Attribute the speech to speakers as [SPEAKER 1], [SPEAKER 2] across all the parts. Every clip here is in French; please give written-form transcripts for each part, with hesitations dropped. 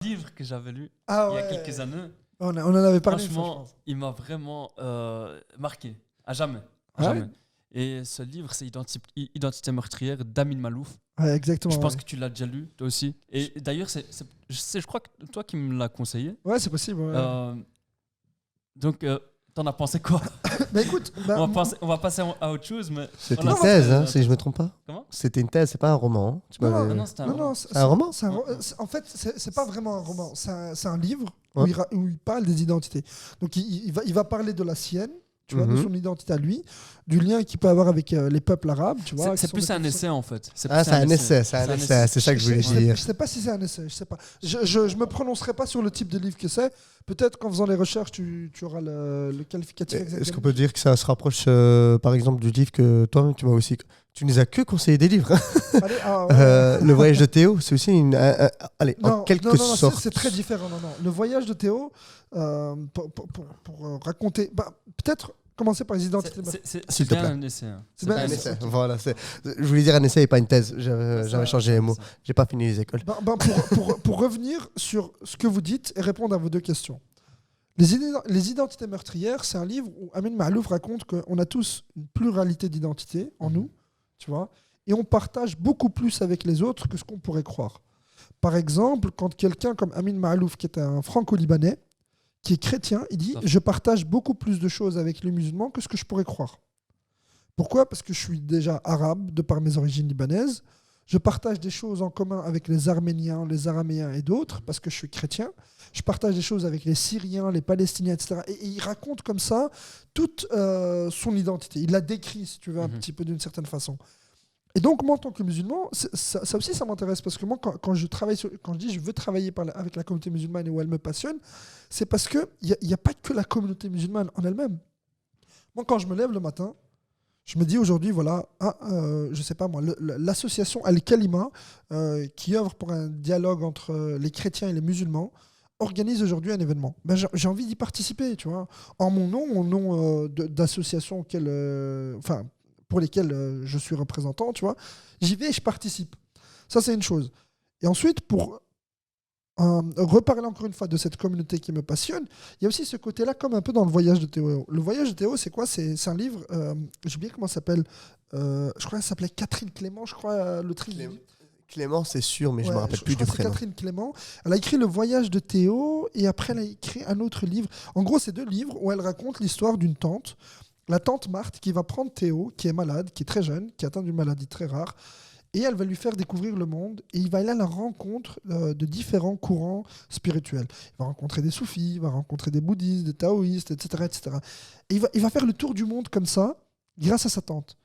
[SPEAKER 1] livre que j'avais lu
[SPEAKER 2] Ah
[SPEAKER 1] il y a
[SPEAKER 2] ouais.
[SPEAKER 1] quelques années.
[SPEAKER 2] On en avait parlé.
[SPEAKER 1] Franchement, il m'a vraiment marqué. À jamais. À
[SPEAKER 2] Ouais.
[SPEAKER 1] jamais. Et ce livre, c'est Identité meurtrière d'Amin Malouf.
[SPEAKER 2] Ouais, exactement.
[SPEAKER 1] Je pense
[SPEAKER 2] ouais.
[SPEAKER 1] que tu l'as déjà lu, toi aussi. Et d'ailleurs, je crois que toi qui me l'as conseillé.
[SPEAKER 2] Ouais, c'est possible. Ouais.
[SPEAKER 1] Donc, t'en as pensé quoi?
[SPEAKER 2] Bah écoute,
[SPEAKER 1] On va passer à autre chose. Mais
[SPEAKER 3] C'était
[SPEAKER 1] voilà,
[SPEAKER 3] une thèse,
[SPEAKER 1] c'est-
[SPEAKER 3] si je me trompe pas.
[SPEAKER 1] Comment?
[SPEAKER 3] C'était une thèse, c'est pas un roman. Hein. Tu m'avais-
[SPEAKER 1] non, c'était un roman.
[SPEAKER 2] c'est
[SPEAKER 3] un roman
[SPEAKER 2] En fait, c'est pas vraiment un roman. C'est un livre où,
[SPEAKER 3] Ouais.
[SPEAKER 2] où il parle des identités. Donc, il va parler de la sienne, tu vois, de son identité à lui, du lien qu'il peut avoir avec les peuples arabes, tu vois.
[SPEAKER 1] C'est
[SPEAKER 2] qui sont
[SPEAKER 1] plus
[SPEAKER 2] des
[SPEAKER 1] un
[SPEAKER 2] peuples-
[SPEAKER 1] essai en fait.
[SPEAKER 3] C'est un essai, c'est ça que je voulais dire.
[SPEAKER 2] Je sais pas si c'est un essai, je sais pas. Je me prononcerai pas sur le type de livre que c'est. Peut-être qu'en faisant les recherches, tu auras le qualificatif exact.
[SPEAKER 3] Est-ce qu'on peut dire que ça se rapproche, par exemple, du livre que toi, tu m'as aussi. Tu nous as que conseillé des livres.
[SPEAKER 2] Allez, ouais.
[SPEAKER 3] Le voyage de Théo, c'est aussi allez, en
[SPEAKER 2] Non,
[SPEAKER 3] quelque
[SPEAKER 2] non,
[SPEAKER 3] sorte.
[SPEAKER 2] c'est très différent. Non. Le voyage de Théo, pour raconter, peut-être commencer par les identités.
[SPEAKER 3] S'il te
[SPEAKER 1] bien
[SPEAKER 3] plaît.
[SPEAKER 1] un essai. Hein.
[SPEAKER 2] C'est bien
[SPEAKER 3] Un
[SPEAKER 2] un
[SPEAKER 3] essai. Voilà, je voulais dire un essai et pas une thèse. J'avais changé les mots. J'ai pas fini les écoles.
[SPEAKER 2] Pour revenir sur ce que vous dites et répondre à vos deux questions. Les identités meurtrières, c'est un livre où Amin Malouf raconte qu'on a tous une pluralité d'identités en nous, tu vois, et on partage beaucoup plus avec les autres que ce qu'on pourrait croire. Par exemple, quand quelqu'un comme Amin Malouf, qui est un franco-libanais, qui est chrétien, il dit « Je partage beaucoup plus de choses avec les musulmans que ce que je pourrais croire ». Pourquoi ? Parce que je suis déjà arabe, de par mes origines libanaises. Je partage des choses en commun avec les Arméniens, les Araméens et d'autres, parce que je suis chrétien. Je partage des choses avec les Syriens, les Palestiniens, etc. Et il raconte comme ça toute son identité. Il la décrit, si tu veux, un petit peu d'une certaine façon. Et donc, moi, en tant que musulman, ça aussi, ça m'intéresse. Parce que moi, quand je dis je veux travailler avec la communauté musulmane et où elle me passionne, c'est parce qu'il n'y a pas que la communauté musulmane en elle-même. Moi, quand je me lève le matin, je me dis aujourd'hui, voilà, je sais pas moi, l'association Al-Kalima, qui œuvre pour un dialogue entre les chrétiens et les musulmans, organise aujourd'hui un événement. Ben, j'ai envie d'y participer, tu vois. En mon nom d'associations pour lesquelles je suis représentant, tu vois. J'y vais et je participe. Ça, c'est une chose. Et ensuite, pour reparler encore une fois de cette communauté qui me passionne, il y a aussi ce côté-là, comme un peu dans le voyage de Théo. Le voyage de Théo, c'est quoi ? C'est un livre, j'ai oublié comment ça s'appelle. Je crois qu'elle s'appelait Catherine Clément, je crois, l'autrice.
[SPEAKER 3] Clément, c'est sûr, mais je me rappelle plus
[SPEAKER 2] je crois
[SPEAKER 3] du
[SPEAKER 2] que c'est
[SPEAKER 3] prénom.
[SPEAKER 2] Catherine Clément. Elle a écrit Le voyage de Théo et après elle a écrit un autre livre. En gros, c'est 2 livres où elle raconte l'histoire d'une tante, la tante Marthe, qui va prendre Théo, qui est malade, qui est très jeune, qui est atteint d'une maladie très rare, et elle va lui faire découvrir le monde et il va aller à la rencontre de différents courants spirituels. Il va rencontrer des soufis, il va rencontrer des bouddhistes, des taoïstes, etc. etc. Et il va faire le tour du monde comme ça, grâce à sa tante.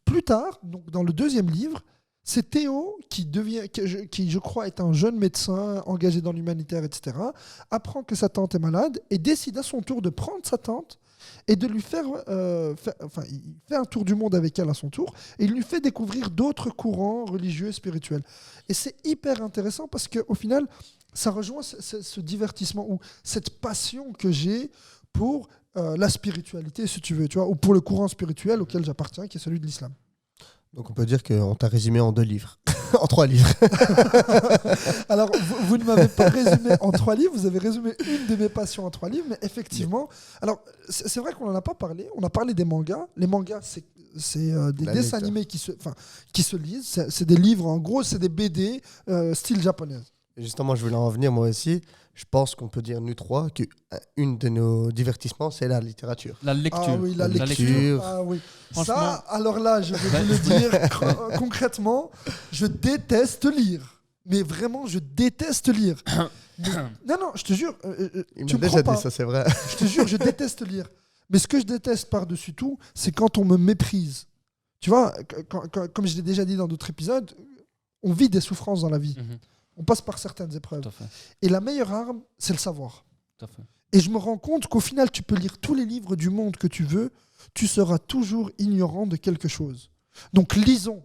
[SPEAKER 2] Plus tard, donc dans le 2e livre, c'est Théo qui, je crois, est un jeune médecin engagé dans l'humanitaire, etc., apprend que sa tante est malade et décide à son tour de prendre sa tante et de lui faire... il fait un tour du monde avec elle à son tour et il lui fait découvrir d'autres courants religieux et spirituels. Et c'est hyper intéressant parce qu'au final, ça rejoint ce divertissement ou cette passion que j'ai pour la spiritualité, si tu veux, tu vois, ou pour le courant spirituel auquel j'appartiens, qui est celui de l'islam.
[SPEAKER 3] Donc on peut dire qu'on t'a résumé en 2 livres. En 3 livres.
[SPEAKER 2] Alors, vous ne m'avez pas résumé en 3 livres, vous avez résumé une de mes passions en 3 livres, mais effectivement... Alors, c'est vrai qu'on n'en a pas parlé, on a parlé des mangas. Les mangas, c'est des dessins animés qui se lisent, c'est des livres, en gros, c'est des BD style japonaise.
[SPEAKER 3] Et justement, je voulais en venir moi aussi. Je pense qu'on peut dire, nous 3, qu'une de nos divertissements, c'est la littérature.
[SPEAKER 1] La lecture.
[SPEAKER 2] Ah oui, la lecture. Ah oui. Ça, alors là, je vais vous le dire concrètement, je déteste lire. Mais vraiment, je déteste lire. Non, je te jure.
[SPEAKER 3] Il m'a déjà dit ça, c'est vrai.
[SPEAKER 2] Je te jure, je déteste lire. Mais ce que je déteste par-dessus tout, c'est quand on me méprise. Tu vois, comme je l'ai déjà dit dans d'autres épisodes, on vit des souffrances dans la vie. On passe par certaines épreuves. Et la meilleure arme, c'est le savoir.
[SPEAKER 1] Tout à fait.
[SPEAKER 2] Et je me rends compte qu'au final, tu peux lire tous les livres du monde que tu veux, tu seras toujours ignorant de quelque chose. Donc lisons.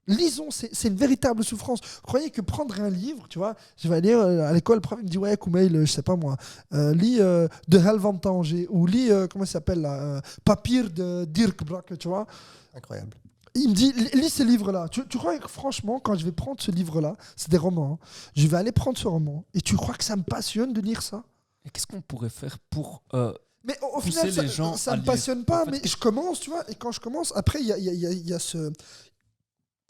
[SPEAKER 2] Lisons, c'est une véritable souffrance. Vous croyez que prendre un livre, tu vois, je vais aller à l'école, le prof me dit, ouais, Koumail, je sais pas moi, lis De Helvan Tanger, ou lis, comment ça s'appelle là, Papier de Dirk Braque, tu vois.
[SPEAKER 3] Incroyable.
[SPEAKER 2] Il me dit, lis ces livres-là. Tu crois que franchement, quand je vais prendre ce livre-là, c'est des romans, hein, je vais aller prendre ce roman, et tu crois que ça me passionne de lire ça?
[SPEAKER 1] Et qu'est-ce qu'on pourrait faire pour
[SPEAKER 2] Mais au
[SPEAKER 1] pousser
[SPEAKER 2] final,
[SPEAKER 1] les gens
[SPEAKER 2] ça
[SPEAKER 1] à
[SPEAKER 2] me
[SPEAKER 1] lire?
[SPEAKER 2] passionne pas,
[SPEAKER 1] En fait,
[SPEAKER 2] mais je commence, tu vois, et quand je commence, après, il y a ce...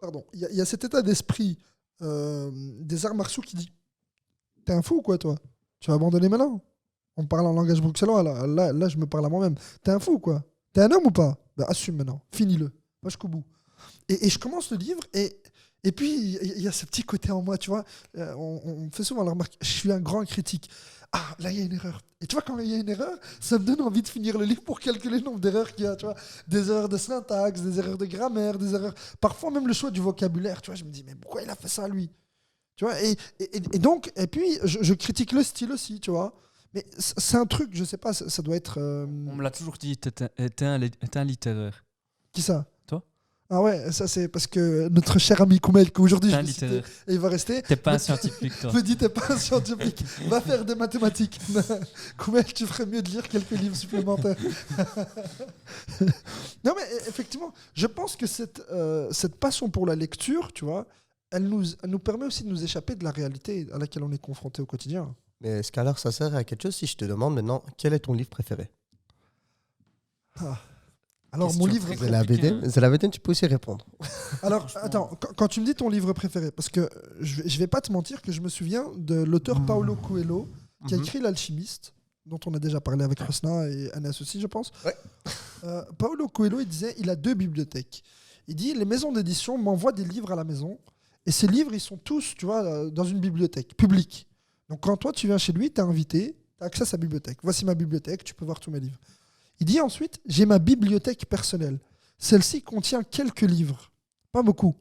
[SPEAKER 2] Pardon, il y a cet état d'esprit des arts martiaux qui dit, t'es un fou, quoi, toi? Tu vas abandonner maintenant? On parle en langage bruxellois, là, je me parle à moi-même. T'es un fou, quoi? T'es un homme ou pas? Bah, assume maintenant, finis-le, va jusqu'au bout. Et je commence le livre, et puis il y a ce petit côté en moi, tu vois. On me fait souvent la remarque, je suis un grand critique. Ah, là, il y a une erreur. Et tu vois, quand il y a une erreur, ça me donne envie de finir le livre pour calculer le nombre d'erreurs qu'il y a, tu vois. Des erreurs de syntaxe, des erreurs de grammaire, des erreurs... Parfois même le choix du vocabulaire, tu vois. Je me dis, mais pourquoi il a fait ça, lui? Tu vois, et donc, et puis, je critique le style aussi, tu vois. Mais c'est un truc, je sais pas, ça doit être...
[SPEAKER 1] on me l'a toujours dit, t'es un littéraire.
[SPEAKER 2] Qui ça?
[SPEAKER 1] Toi?
[SPEAKER 2] Ah ouais, ça c'est parce que notre cher ami Koumel, qu'aujourd'hui
[SPEAKER 1] T'es
[SPEAKER 2] je
[SPEAKER 1] un
[SPEAKER 2] vais citer,
[SPEAKER 1] littéraire.
[SPEAKER 2] et il va rester,
[SPEAKER 1] T'es pas un scientifique, toi.
[SPEAKER 2] me dit t'es pas un scientifique, va faire des mathématiques. Koumel, tu ferais mieux de lire quelques livres supplémentaires. Non mais effectivement, je pense que cette passion pour la lecture, tu vois, elle nous permet aussi de nous échapper de la réalité à laquelle on est confronté au quotidien.
[SPEAKER 3] Mais est-ce qu'alors ça sert à quelque chose si je te demande maintenant quel est ton livre préféré?
[SPEAKER 2] Ah. Alors
[SPEAKER 1] Question
[SPEAKER 2] mon livre...
[SPEAKER 1] très
[SPEAKER 3] C'est la
[SPEAKER 1] compliqué,
[SPEAKER 3] BD,
[SPEAKER 1] hein.
[SPEAKER 3] c'est la BD, tu peux aussi répondre.
[SPEAKER 2] Alors,
[SPEAKER 1] Franchement.
[SPEAKER 2] attends, quand tu me dis ton livre préféré, parce que je vais pas te mentir que je me souviens de l'auteur Paulo Coelho, qui a
[SPEAKER 3] Mhm.
[SPEAKER 2] écrit L'Alchimiste, dont on a déjà parlé avec Rosna et Anas aussi, je pense.
[SPEAKER 3] Ouais.
[SPEAKER 2] Paulo Coelho, il disait, il a 2 bibliothèques. Il dit, les maisons d'édition m'envoient des livres à la maison, et ces livres, ils sont tous, tu vois, dans une bibliothèque publique. Donc quand toi, tu viens chez lui, tu es invité, tu as accès à sa bibliothèque. Voici ma bibliothèque, tu peux voir tous mes livres. Il dit ensuite, j'ai ma bibliothèque personnelle. Celle-ci contient quelques livres, pas beaucoup.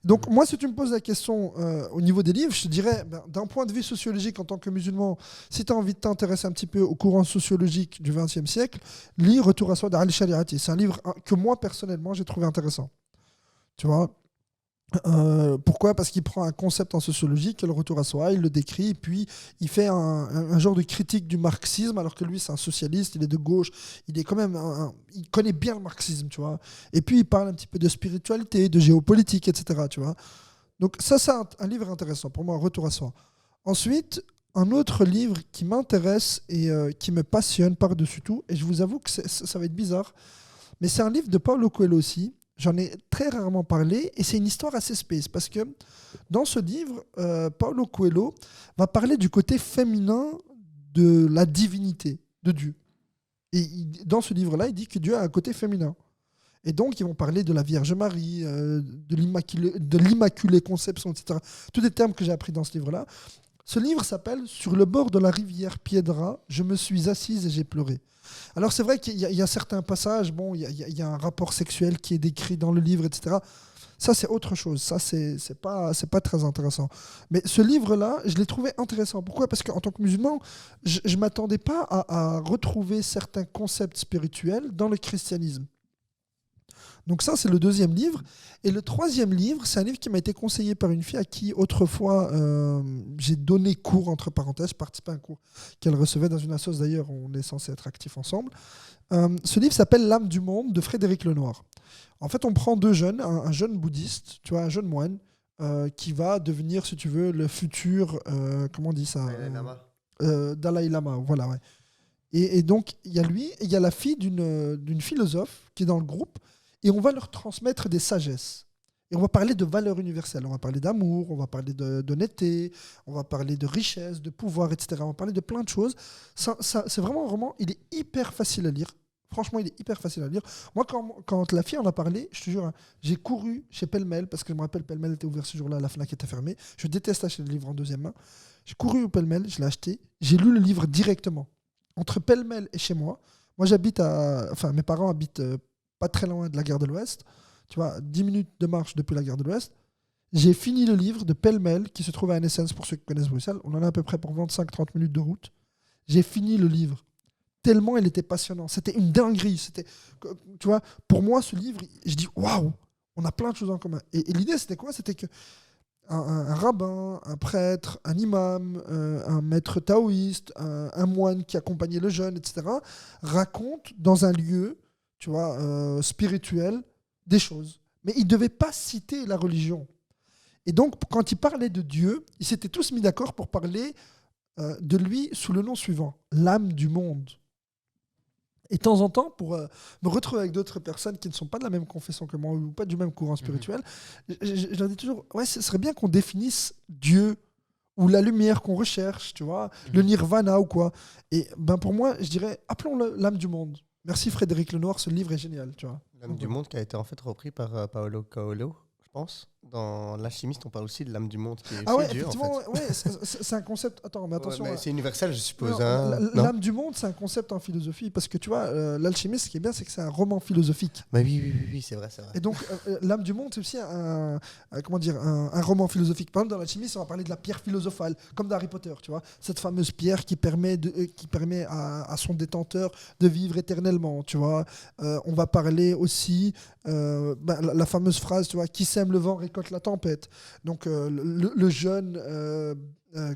[SPEAKER 2] Donc moi, si tu me poses la question au niveau des livres, je te dirais, d'un point de vue sociologique en tant que musulman, si tu as envie de t'intéresser un petit peu au courant sociologique du XXe siècle, lis Retour à soi d'Ali Shariati. C'est un livre que moi, personnellement, j'ai trouvé intéressant. Tu vois, pourquoi? Parce qu'il prend un concept en sociologie, qui est le retour à soi, il le décrit, et puis il fait un genre de critique du marxisme, alors que lui, c'est un socialiste, il est de gauche, il est quand même il connaît bien le marxisme, tu vois. Et puis il parle un petit peu de spiritualité, de géopolitique, etc., tu vois. Donc ça, c'est un livre intéressant, pour moi, Retour à soi. Ensuite, un autre livre qui m'intéresse et qui me passionne par-dessus tout, et je vous avoue que ça va être bizarre, mais c'est un livre de Paulo Coelho aussi. J'en ai très rarement parlé et c'est une histoire assez space parce que dans ce livre, Paulo Coelho va parler du côté féminin de la divinité de Dieu. Et dans ce livre-là, il dit que Dieu a un côté féminin. Et donc, ils vont parler de la Vierge Marie, de l'Immaculée Conception, etc. Tous des termes que j'ai appris dans ce livre-là. Ce livre s'appelle « Sur le bord de la rivière Piedra, je me suis assise et j'ai pleuré ». Alors c'est vrai qu'il y a certains passages, bon, il y a un rapport sexuel qui est décrit dans le livre, etc. Ça c'est autre chose, ça c'est pas très intéressant. Mais ce livre-là, je l'ai trouvé intéressant. Pourquoi? Parce qu'en tant que musulman, je m'attendais pas à retrouver certains concepts spirituels dans le christianisme. Donc ça, c'est le 2e livre. Et le 3e livre, c'est un livre qui m'a été conseillé par une fille à qui, autrefois, j'ai donné cours, entre parenthèses, je participais à un cours qu'elle recevait dans une assoce, d'ailleurs, on est censé être actifs ensemble. Ce livre s'appelle L'âme du monde de Frédéric Lenoir. En fait, on prend 2 jeunes, un jeune bouddhiste, tu vois, un jeune moine, qui va devenir, si tu veux, le futur, comment on dit ça? Dalai Lama, voilà, ouais. Et donc, il y a lui et il y a la fille d'une philosophe qui est dans le groupe. Et on va leur transmettre des sagesses. Et on va parler de valeurs universelles. On va parler d'amour, on va parler d'honnêteté, on va parler de richesse, de pouvoir, etc. On va parler de plein de choses. C'est vraiment un roman, il est hyper facile à lire. Franchement, il est hyper facile à lire. Moi, quand la fille en a parlé, je te jure, hein, j'ai couru chez Pêle-Mêle, parce que je me rappelle, Pêle-Mêle était ouvert ce jour-là, la Fnac était fermée. Je déteste acheter le livre en 2e main. J'ai couru au Pêle-Mêle, je l'ai acheté. J'ai lu le livre directement. Entre Pêle-Mêle et chez moi. Moi, mes parents habitent pas très loin de la gare de l'Ouest, tu vois, 10 minutes de marche depuis la gare de l'Ouest. J'ai fini le livre de Pêle-Mêle, qui se trouve à Essence pour ceux qui connaissent Bruxelles. On en a à peu près pour 25-30 minutes de route. J'ai fini le livre. Tellement il était passionnant. C'était une dinguerie. Tu vois, pour moi, ce livre, je dis, waouh, on a plein de choses en commun. Et l'idée, c'était quoi? C'était que un rabbin, un prêtre, un imam, un maître taoïste, un moine qui accompagnait le jeune, etc., racontent dans un lieu, tu vois, spirituel, des choses. Mais ils ne devaient pas citer la religion. Et donc, quand ils parlaient de Dieu, ils s'étaient tous mis d'accord pour parler de lui sous le nom suivant, l'âme du monde. Et de temps en temps, pour me retrouver avec d'autres personnes qui ne sont pas de la même confession que moi ou pas du même courant spirituel, je leur dis toujours, ouais, ce serait bien qu'on définisse Dieu ou la lumière qu'on recherche, tu vois, le nirvana ou quoi. Et ben pour moi, je dirais, appelons-le l'âme du monde. Merci Frédéric Lenoir, ce livre est génial, tu vois.
[SPEAKER 3] L'âme du monde qui a été en fait repris par Paolo Coelho, je pense. Dans L'Alchimiste, on parle aussi de l'âme du monde qui est
[SPEAKER 2] Ah ouais,
[SPEAKER 3] Dieu, en
[SPEAKER 2] effectivement,
[SPEAKER 3] fait.
[SPEAKER 2] ouais, c'est un concept. Attends, mais attention.
[SPEAKER 3] Ouais, mais
[SPEAKER 2] hein.
[SPEAKER 3] c'est universel, je suppose.
[SPEAKER 2] Non,
[SPEAKER 3] Hein. Non
[SPEAKER 2] l'âme du monde, c'est un concept en philosophie. Parce que tu vois, l'alchimiste, ce qui est bien, c'est que c'est un roman philosophique.
[SPEAKER 3] Bah oui, c'est vrai, c'est vrai.
[SPEAKER 2] Et donc, l'âme du monde, c'est aussi comment dire, un roman philosophique. Par exemple, dans l'alchimiste, on va parler de la pierre philosophale, comme dans Harry Potter, tu vois. Cette fameuse pierre qui permet à son détenteur de vivre éternellement, tu vois. On va parler aussi la fameuse phrase, tu vois, qui sème le vent récolte la tempête. Donc, le jeune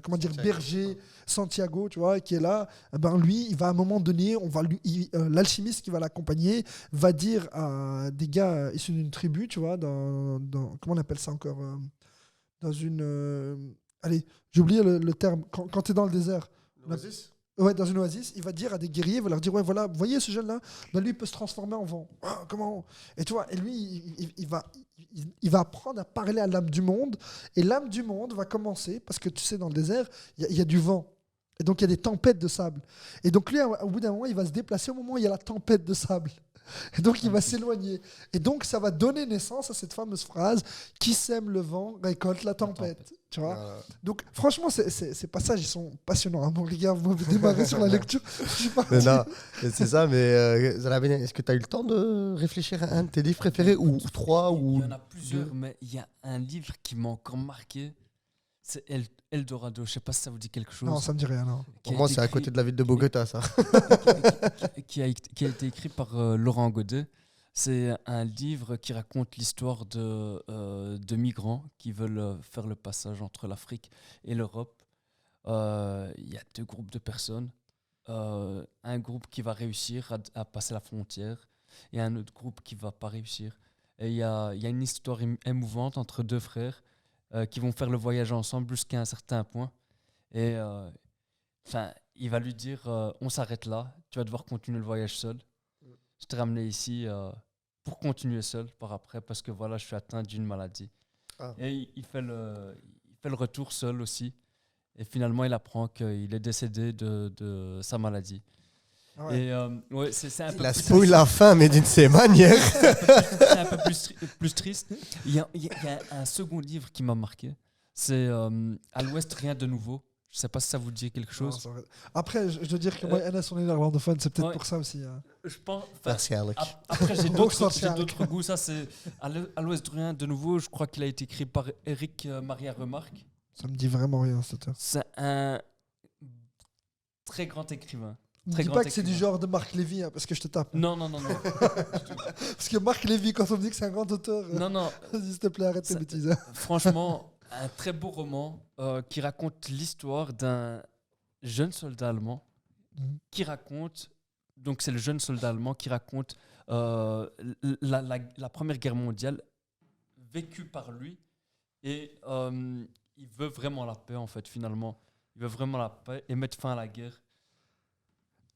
[SPEAKER 2] comment dire,
[SPEAKER 3] Santiago.
[SPEAKER 2] berger Santiago, tu vois, qui est là, ben lui, il va à un moment donné, l'alchimiste qui va l'accompagner va dire à des gars issus d'une tribu, tu vois, comment on appelle ça encore, dans une, allez, j'ai oublié le terme, quand tu es dans le désert.
[SPEAKER 3] L'oasis.
[SPEAKER 2] Ouais, dans une oasis, il va dire à des guerriers, il va leur dire, ouais, voilà, vous voyez ce jeune-là, ben lui, il peut se transformer en vent. Ah, comment? Et tu vois, et lui, il va apprendre à parler à l'âme du monde, et l'âme du monde va commencer, parce que tu sais, dans le désert, il y a du vent. Et donc, il y a des tempêtes de sable. Et donc, lui, au bout d'un moment, il va se déplacer au moment où il y a la tempête de sable. Et donc, il va s'éloigner. Et donc, ça va donner naissance à cette fameuse phrase « Qui sème le vent récolte la tempête ». Tu vois. Donc, franchement, ces passages, ils sont passionnants. Hein. Bon, les gars, vous m'avez démarré sur la lecture. Je suis parti.
[SPEAKER 3] Mais non, c'est ça, mais Zalabine, est-ce que tu as eu le temps de réfléchir à un de tes livres préférés, ou trois, ou
[SPEAKER 1] Il y en a plusieurs,
[SPEAKER 3] deux?
[SPEAKER 1] mais il y a un livre qui m'a encore marqué. C'est Eldorado. Je sais pas si ça vous dit quelque chose.
[SPEAKER 2] Non, ça me dit rien. Non.
[SPEAKER 1] Qui
[SPEAKER 3] Pour
[SPEAKER 1] a
[SPEAKER 3] moi,
[SPEAKER 1] été
[SPEAKER 3] c'est à
[SPEAKER 1] écrit-
[SPEAKER 3] côté de la ville de Bogota, ça.
[SPEAKER 1] qui a été écrit par Laurent Godet. C'est un livre qui raconte l'histoire de migrants qui veulent faire le passage entre l'Afrique et l'Europe. Il y a deux groupes de personnes. Un groupe qui va réussir à passer la frontière et un autre groupe qui va pas réussir. Et il y a une histoire émouvante entre deux frères qui vont faire le voyage ensemble jusqu'à un certain point. Et il va lui dire on s'arrête là, tu vas devoir continuer le voyage seul. Je t'ai ramené ici pour continuer seul par après parce que voilà, je suis atteint d'une maladie.
[SPEAKER 3] Ah.
[SPEAKER 1] Et il fait le retour seul aussi. Et finalement, il apprend qu'il est décédé de sa maladie.
[SPEAKER 2] Ah ouais.
[SPEAKER 1] Et ouais, c'est un peu
[SPEAKER 3] Il a
[SPEAKER 1] plus
[SPEAKER 3] spoil la fin, mais d'une ses manières.
[SPEAKER 1] c'est un peu plus triste. Il y a un second livre qui m'a marqué. C'est À l'Ouest, rien de nouveau. Je ne sais pas si ça vous dit quelque chose.
[SPEAKER 2] Non, ça aurait- Après, je dois dire que moi, Anas, on est néerlandophone, c'est peut-être
[SPEAKER 1] Ouais.
[SPEAKER 2] pour ça aussi. Hein.
[SPEAKER 1] Je pense.
[SPEAKER 3] Merci, Alec.
[SPEAKER 1] Après, j'ai
[SPEAKER 2] Bonsoir,
[SPEAKER 1] d'autres goûts. Ça, c'est À l'Ouest, rien de nouveau. Je crois qu'il a été écrit par Eric Maria Remarque.
[SPEAKER 2] Ça me dit vraiment rien, cette heure.
[SPEAKER 1] C'est un très grand écrivain.
[SPEAKER 2] Ne
[SPEAKER 1] Très
[SPEAKER 2] dis
[SPEAKER 1] grand
[SPEAKER 2] pas que c'est du
[SPEAKER 1] écrivain.
[SPEAKER 2] genre de Marc Lévy, hein, parce que je te tape.
[SPEAKER 1] Non.
[SPEAKER 2] Parce que Marc Lévy, quand on me dit que c'est un grand auteur,
[SPEAKER 1] Non.
[SPEAKER 2] vas-y, s'il te plaît, arrête tes
[SPEAKER 1] Ça-
[SPEAKER 2] bêtises. hein.
[SPEAKER 1] Franchement, un très beau roman qui raconte l'histoire d'un jeune soldat allemand
[SPEAKER 2] Mhm.
[SPEAKER 1] qui raconte. Donc, c'est le jeune soldat allemand qui raconte la Première Guerre mondiale vécue par lui. Et il veut vraiment la paix, en fait, finalement. Il veut vraiment la paix et mettre fin à la guerre.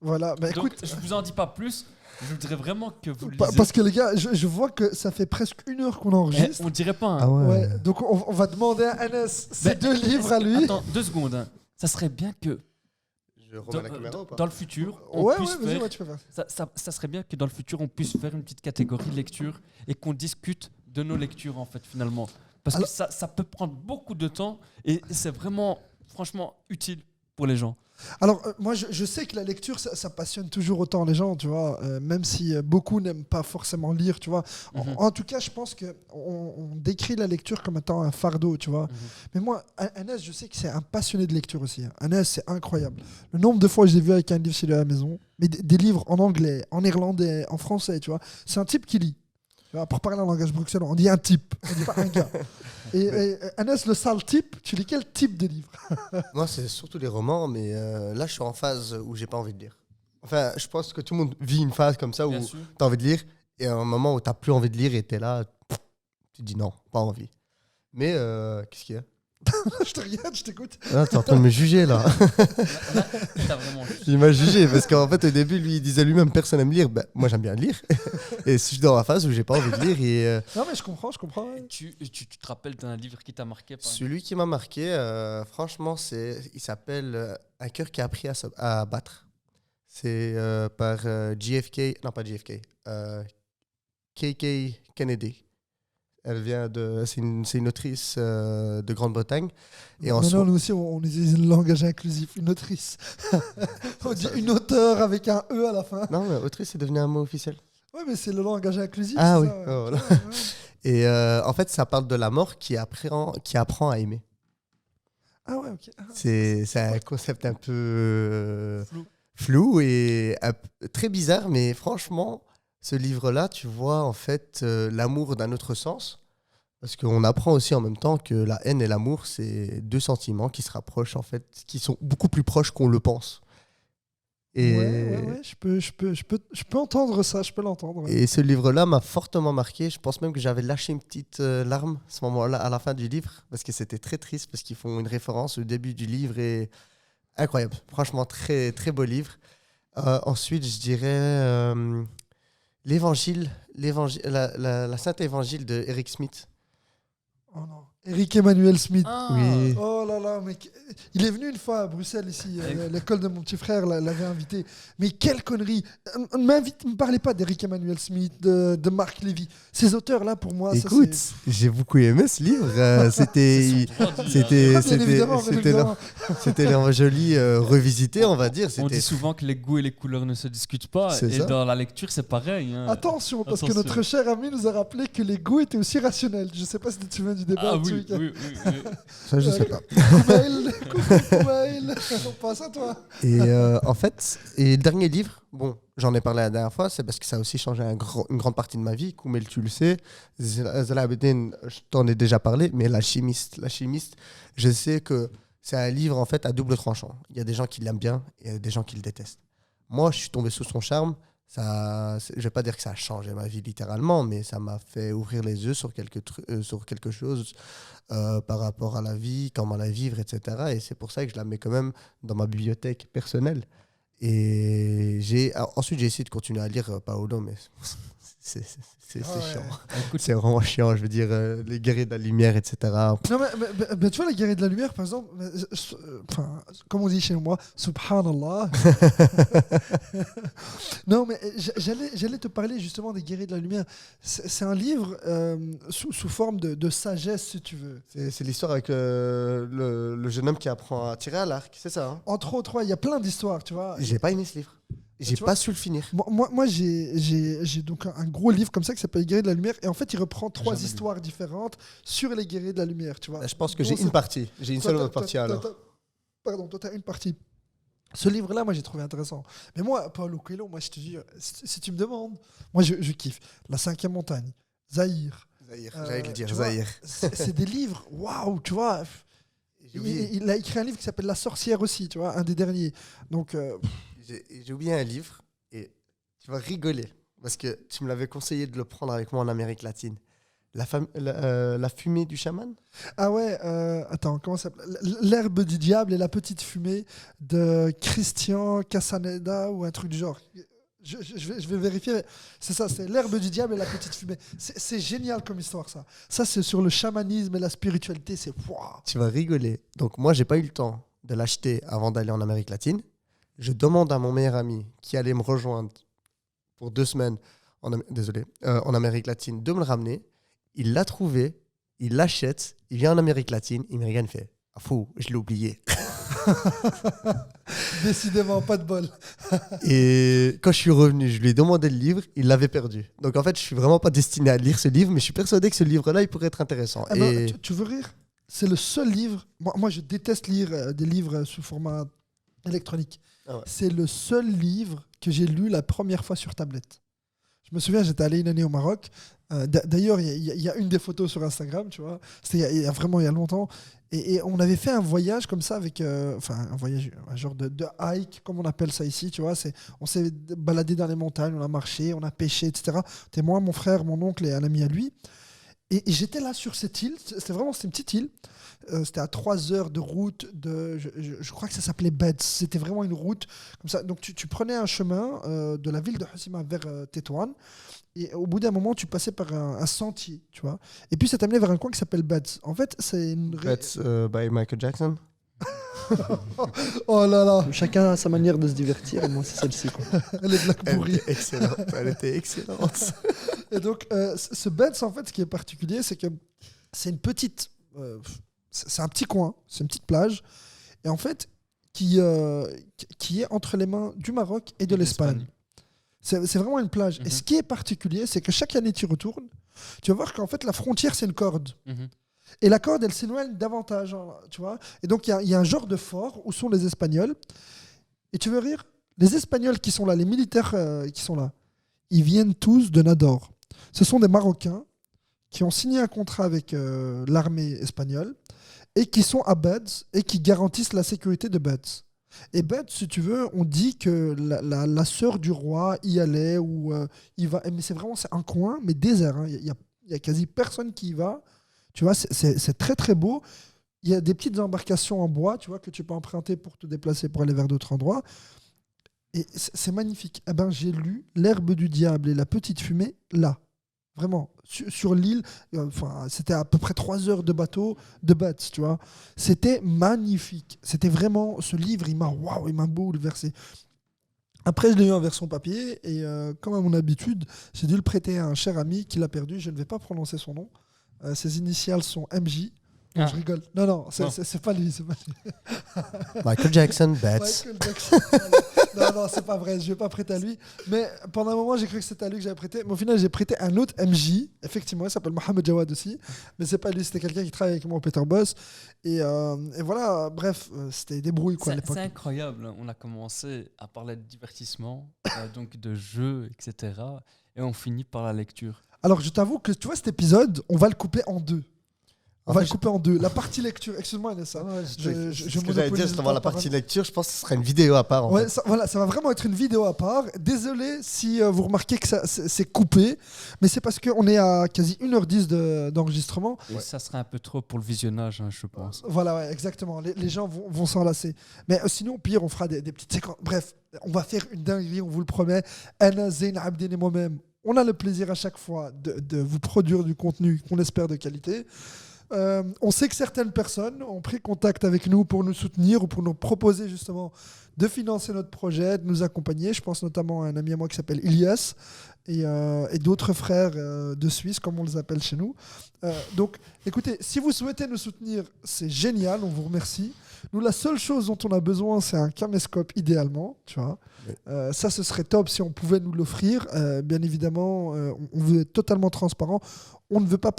[SPEAKER 2] Voilà, bah
[SPEAKER 1] Donc,
[SPEAKER 2] écoute,
[SPEAKER 1] je vous en dis pas plus. Je voudrais vraiment que vous le
[SPEAKER 2] pa-
[SPEAKER 1] lisiez.
[SPEAKER 2] parce que les gars, je vois que ça fait presque 1 heure qu'on
[SPEAKER 1] Eh,
[SPEAKER 2] enregistre.
[SPEAKER 1] on dirait pas. Hein.
[SPEAKER 3] Ah
[SPEAKER 2] Ouais, donc on va demander à Anas ces
[SPEAKER 1] Mais-
[SPEAKER 2] 2 livres à lui.
[SPEAKER 1] Attends, 2 secondes. Hein. Ça serait bien que
[SPEAKER 3] Je remets la caméra
[SPEAKER 1] dans,
[SPEAKER 3] ou pas
[SPEAKER 1] dans le futur, on
[SPEAKER 2] Ouais,
[SPEAKER 1] puisse
[SPEAKER 2] ouais, vas-y,
[SPEAKER 1] faire.
[SPEAKER 2] ouais, tu peux faire.
[SPEAKER 1] Ça serait bien que dans le futur, on puisse faire une petite catégorie lecture et qu'on discute de nos lectures, en fait, finalement. Parce
[SPEAKER 2] Alors-
[SPEAKER 1] que ça peut prendre beaucoup de temps et c'est vraiment, franchement, utile pour les gens.
[SPEAKER 2] Alors, moi, je sais que la lecture, ça passionne toujours autant les gens, tu vois, même si beaucoup n'aiment pas forcément lire, tu vois.
[SPEAKER 1] Mhm.
[SPEAKER 2] En tout cas, je pense qu'on on décrit la lecture comme étant un fardeau, tu vois.
[SPEAKER 1] Mhm.
[SPEAKER 2] Mais moi, Anas, je sais que c'est un passionné de lecture aussi. Hein. Anas, c'est incroyable. Le nombre de fois que je l'ai vu avec un livre chez lui à la maison, mais des livres en anglais, en néerlandais, en français, tu vois. C'est un type qui lit. Tu vois, pour parler en langage bruxellois, on dit un type, on dit pas un gars. Et Anas, le sale type, tu lis quel type de livre?
[SPEAKER 3] Moi, c'est surtout les romans, mais là, je suis en phase où j'ai pas envie de lire. Enfin, je pense que tout le monde vit une phase comme ça où
[SPEAKER 1] Bien sûr.
[SPEAKER 3] tu as envie de lire, et à un moment où tu plus envie de lire et tu es là, Tu te dis non, pas envie. Mais qu'est-ce qu'il y a?
[SPEAKER 2] Je te regarde, je t'écoute.
[SPEAKER 3] Ah, t'es en train de me juger là.
[SPEAKER 1] Là, t'as vraiment juste.
[SPEAKER 3] Il m'a jugé parce qu'en fait, au début, lui, il disait lui-même personne n'aime lire. Ben, moi, j'aime bien lire. Et si je suis dans la phase où j'ai pas envie de lire.
[SPEAKER 2] Non, mais je comprends. Ouais.
[SPEAKER 1] Tu te rappelles d'un livre qui t'a marqué par exemple?
[SPEAKER 3] Celui qui m'a marqué, franchement, il s'appelle Un cœur qui a appris à battre. C'est par JFK, non pas JFK, KK Kennedy. C'est une autrice de Grande-Bretagne. Et
[SPEAKER 2] Non, nous aussi, on utilise le langage inclusif. Une autrice. On dit une auteure avec un E à la fin.
[SPEAKER 3] Non, mais autrice, c'est devenu un mot officiel.
[SPEAKER 2] Ouais, mais c'est le langage inclusif.
[SPEAKER 3] Ah
[SPEAKER 2] c'est
[SPEAKER 3] oui.
[SPEAKER 2] ça, ouais.
[SPEAKER 3] Oh, voilà.
[SPEAKER 2] Ouais.
[SPEAKER 3] Et en fait, ça parle de la mort qui apprend à aimer.
[SPEAKER 2] Ah ouais, ok.
[SPEAKER 3] C'est un concept un peu flou et très bizarre, mais franchement, ce livre-là, tu vois en fait l'amour d'un autre sens. Parce qu'on apprend aussi en même temps que la haine et l'amour, c'est deux sentiments qui se rapprochent, en fait, qui sont beaucoup plus proches qu'on le pense. Et,
[SPEAKER 2] Ouais, je peux entendre ça, je peux l'entendre. Ouais.
[SPEAKER 3] et ce livre-là m'a fortement marqué. Je pense même que j'avais lâché une petite larme à ce moment-là, à la fin du livre, parce que c'était très triste, parce qu'ils font une référence au début du livre. Et incroyable, franchement, très, très beau livre. Ensuite, je dirais la Sainte Évangile de Eric Smith.
[SPEAKER 2] Oh non. Eric Emmanuel Smith.
[SPEAKER 3] Oui.
[SPEAKER 2] Oh là là, mais il est venu une fois à Bruxelles ici, l'école de mon petit frère l'avait invité. Mais quelle connerie. Ne me parlez pas d'Eric Emmanuel Smith, de Marc Lévy. Ces auteurs-là, pour moi,
[SPEAKER 3] écoute, j'ai beaucoup aimé ce livre. C'était l'Évangile revisité, on va dire.
[SPEAKER 1] On dit souvent que les goûts et les couleurs ne se discutent pas. Et dans la lecture, c'est pareil. Hein.
[SPEAKER 2] Attention, parce que notre cher ami nous a rappelé que les goûts étaient aussi rationnels. Je ne sais pas si tu te souviens du débat.
[SPEAKER 1] Ah oui.
[SPEAKER 3] Ça, je sais pas.
[SPEAKER 2] Koumail, on passe à toi.
[SPEAKER 3] Et en fait, le dernier livre, bon, j'en ai parlé la dernière fois, c'est parce que ça a aussi changé une grande partie de ma vie. Koumail, tu le sais. Zalabedin, je t'en ai déjà parlé, mais L'Alchimiste, je sais que c'est un livre en fait à double tranchant. Il y a des gens qui l'aiment bien et il y a des gens qui le détestent. Moi, je suis tombé sous son charme. Je ne vais pas dire que ça a changé ma vie littéralement, mais ça m'a fait ouvrir les yeux sur quelque chose par rapport à la vie, comment la vivre, etc. Et c'est pour ça que je la mets quand même dans ma bibliothèque personnelle. Et ensuite, j'ai essayé de continuer à lire Paolo, mais c'est chiant. Écoute, c'est vraiment chiant, je veux dire, les guerriers de la lumière, etc.
[SPEAKER 2] Non, mais tu vois, les guerriers de la lumière, par exemple, comme on dit chez moi, subhanallah. Non, mais j'allais te parler justement des guerriers de la lumière. C'est un livre sous forme de sagesse, si tu veux.
[SPEAKER 3] C'est l'histoire avec le jeune homme qui apprend à tirer à l'arc, c'est ça, hein?
[SPEAKER 2] Entre autres, il y a plein d'histoires, tu vois.
[SPEAKER 3] J'ai pas aimé ce livre. J'ai pas su le finir.
[SPEAKER 2] Moi j'ai donc un gros livre comme ça qui s'appelle Les Guerriers de la Lumière. Et en fait, il reprend 3 histoires différentes sur les Guerriers de la Lumière. Tu vois.
[SPEAKER 3] Je pense que j'ai une partie. J'ai une seule autre partie alors.
[SPEAKER 2] Pardon, toi, tu as une partie. Ce livre-là, moi, j'ai trouvé intéressant. Mais moi, Paulo Coelho, moi, je te dis, si tu me demandes, moi, je kiffe. La 5e montagne, Zahir.
[SPEAKER 3] J'allais le dire, Zahir.
[SPEAKER 2] C'est des livres, waouh, tu vois. Il a écrit un livre qui s'appelle La sorcière aussi, tu vois, un des derniers. Donc...
[SPEAKER 3] J'ai oublié un livre et tu vas rigoler parce que tu me l'avais conseillé de le prendre avec moi en Amérique latine. La fumée du chaman.
[SPEAKER 2] Ah ouais, attends, comment ça s'appelle? L'herbe du diable et la petite fumée de Christian Casaneda ou un truc du genre. Je vais vérifier. C'est ça, c'est l'herbe du diable et la petite fumée. C'est génial comme histoire, ça. Ça, c'est sur le chamanisme et la spiritualité. C'est wow.
[SPEAKER 3] Tu vas rigoler. Donc moi, j'ai pas eu le temps de l'acheter avant d'aller en Amérique latine. Je demande à mon meilleur ami qui allait me rejoindre pour 2 semaines en Amérique latine de me le ramener. Il l'a trouvé, il l'achète, il vient en Amérique latine, il me regarde et fait « Ah fou, je l'ai oublié ».
[SPEAKER 2] Décidément, pas de bol.
[SPEAKER 3] Et quand je suis revenu, je lui ai demandé le livre, il l'avait perdu. Donc en fait, je suis vraiment pas destiné à lire ce livre, mais je suis persuadé que ce livre-là, il pourrait être intéressant.
[SPEAKER 2] Tu veux rire? C'est le seul livre... Moi, je déteste lire des livres sous format électronique.
[SPEAKER 3] Ah ouais.
[SPEAKER 2] C'est le seul livre que j'ai lu la première fois sur tablette. Je me souviens, j'étais allé une année au Maroc. D'ailleurs, il y a une des photos sur Instagram, tu vois. C'était il y a longtemps. Et on avait fait un voyage comme ça avec... un voyage, un genre de hike, comme on appelle ça ici, tu vois. On s'est baladé dans les montagnes, on a marché, on a pêché, etc. C'était moi, mon frère, mon oncle et un ami à lui. Et j'étais là sur cette île, c'était une petite île. C'était à 3 heures de route, je crois que ça s'appelait Beds. C'était vraiment une route comme ça. Donc tu prenais un chemin de la ville de Hoceima vers Tétouan. Et au bout d'un moment, tu passais par un sentier, tu vois. Et puis ça t'amenait vers un coin qui s'appelle Beds. En fait, c'est une...
[SPEAKER 3] That's by Michael Jackson.
[SPEAKER 2] Oh là là,
[SPEAKER 4] Chacun a sa manière de se divertir, et moi, c'est celle-ci. Quoi.
[SPEAKER 2] elle est de la pourrie.
[SPEAKER 3] Elle était excellente.
[SPEAKER 2] Et donc, ce Beds, en fait, ce qui est particulier, c'est que c'est une petite... c'est un petit coin, c'est une petite plage, et en fait, qui est entre les mains du Maroc et de l'Espagne. C'est vraiment une plage. Et ce qui est particulier, c'est que chaque année tu retournes, tu vas voir qu'en fait, la frontière, c'est une corde. Et la corde, elle s'éloigne davantage, hein, tu vois. Et donc, il y a un genre de fort où sont les Espagnols. Et tu veux rire, les Espagnols qui sont là, les militaires qui sont là, ils viennent tous de Nador. Ce sont des Marocains qui ont signé un contrat avec l'armée espagnole et qui sont à Beds et qui garantissent la sécurité de Beds. Et Beds, si tu veux, on dit que la sœur du roi y allait ou y va. Mais c'est un coin, mais désert. Hein. Il y a quasi personne qui y va. Tu vois, c'est très très beau. Il y a des petites embarcations en bois, tu vois, que tu peux emprunter pour te déplacer pour aller vers d'autres endroits. Et c'est magnifique. Eh ben, j'ai lu L'herbe du diable et la petite fumée là. Vraiment, sur l'île, c'était à peu près 3 heures de bateau de Beds, tu vois. C'était magnifique. C'était vraiment, ce livre, il m'a bouleversé. Après, je l'ai eu en version papier et comme à mon habitude, j'ai dû le prêter à un cher ami qui l'a perdu. Je ne vais pas prononcer son nom. Ses initiales sont MJ. Non, je rigole. Non, c'est pas lui. C'est pas lui.
[SPEAKER 3] Michael Jackson, Beds.
[SPEAKER 2] Michael Jackson. Non, c'est pas vrai. Je vais pas prêter à lui. Mais pendant un moment, j'ai cru que c'était à lui que j'avais prêté. Mais au final, j'ai prêté un autre MJ. Effectivement, il s'appelle Mohamed Jawad aussi. Mais c'est pas lui. C'était quelqu'un qui travaille avec moi au Peter Boss. Et voilà. Bref, c'était des brouilles quoi à l'époque.
[SPEAKER 1] C'est incroyable. On a commencé à parler de divertissement, donc de jeux, etc. Et on finit par la lecture.
[SPEAKER 2] Alors, je t'avoue que tu vois, cet épisode, on va le couper en deux. On va le couper en deux. La partie lecture, excuse-moi, Anessa.
[SPEAKER 3] Ce que j'allais dire, justement, la partie lecture, je pense que ce serait une vidéo à part.
[SPEAKER 2] Ouais, ça va vraiment être une vidéo à part. Désolé si vous remarquez que c'est coupé, mais c'est parce qu'on est à quasi 1h10 d'enregistrement.
[SPEAKER 1] Et ça serait un peu trop pour le visionnage, hein, je pense.
[SPEAKER 2] Voilà, ouais, exactement. Les gens vont s'en lasser. Mais sinon, au pire, on fera des petites séquences. Bref, on va faire une dinguerie, on vous le promet. Anna, Zain, Abdin et moi-même, on a le plaisir à chaque fois de vous produire du contenu qu'on espère de qualité. On sait que certaines personnes ont pris contact avec nous pour nous soutenir ou pour nous proposer justement de financer notre projet, de nous accompagner. Je pense notamment à un ami à moi qui s'appelle Ilias et d'autres frères de Suisse, comme on les appelle chez nous. Donc, écoutez, si vous souhaitez nous soutenir, c'est génial, on vous remercie. Nous, la seule chose dont on a besoin, c'est un caméscope, idéalement. Tu vois. Ça, ce serait top si on pouvait nous l'offrir. Bien évidemment, on veut être totalement transparent. On ne veut pas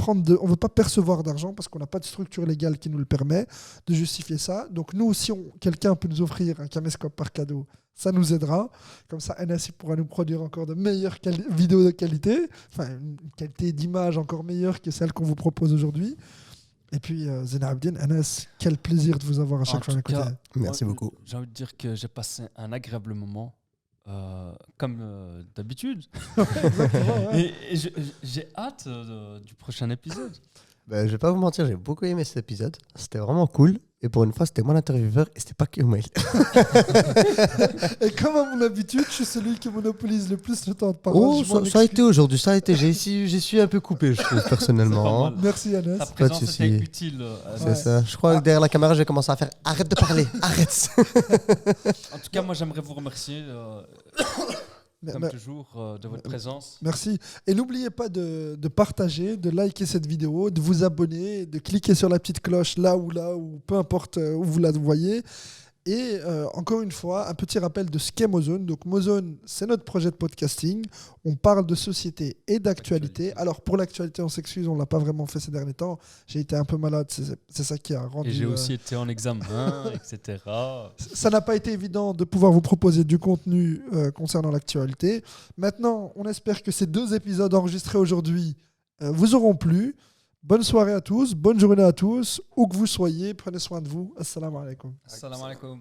[SPEAKER 2] percevoir d'argent parce qu'on n'a pas de structure légale qui nous le permet de justifier ça. Donc nous, si quelqu'un peut nous offrir un caméscope par cadeau, ça nous aidera. Comme ça, NSI pourra nous produire encore de meilleures vidéos de qualité, enfin une qualité d'image encore meilleure que celle qu'on vous propose aujourd'hui. Et puis, Zain Abdin, Anas, quel plaisir de vous avoir à chaque fois à mes côtés.
[SPEAKER 3] Merci beaucoup.
[SPEAKER 1] J'ai envie de dire que j'ai passé un agréable moment. Comme d'habitude.
[SPEAKER 2] Ouais.
[SPEAKER 1] Et j'ai hâte du prochain épisode.
[SPEAKER 3] Je vais pas vous mentir, j'ai beaucoup aimé cet épisode. C'était vraiment cool. Et pour une fois, c'était moi l'intervieweur et c'était pas Koumail.
[SPEAKER 2] Et comme à mon habitude, je suis celui qui monopolise le plus le temps de parole.
[SPEAKER 3] Oh, ça a été aujourd'hui, ça a été. J'ai su un peu coupé, je trouve, personnellement.
[SPEAKER 2] Merci Anas.
[SPEAKER 1] Ta présence était utile.
[SPEAKER 3] C'est ça. Je crois que derrière la caméra, je vais commencer à faire arrête de parler, arrête.
[SPEAKER 1] En tout cas, moi, j'aimerais vous remercier. Comme toujours, de votre présence.
[SPEAKER 2] Merci. Et n'oubliez pas de partager, de liker cette vidéo, de vous abonner, de cliquer sur la petite cloche là, ou peu importe où vous la voyez. Et encore une fois, un petit rappel de ce qu'est Mozone. Donc Mozone, c'est notre projet de podcasting. On parle de société et d'actualité. Alors pour l'actualité, on s'excuse, on ne l'a pas vraiment fait ces derniers temps. J'ai été un peu malade, c'est ça qui a rendu...
[SPEAKER 1] Et j'ai aussi été en examen, etc.
[SPEAKER 2] Ça n'a pas été évident de pouvoir vous proposer du contenu concernant l'actualité. Maintenant, on espère que ces 2 épisodes enregistrés aujourd'hui vous auront plu. Bonne soirée à tous, bonne journée à tous, où que vous soyez, prenez soin de vous. Assalamu alaikum.
[SPEAKER 1] Assalamu alaikum.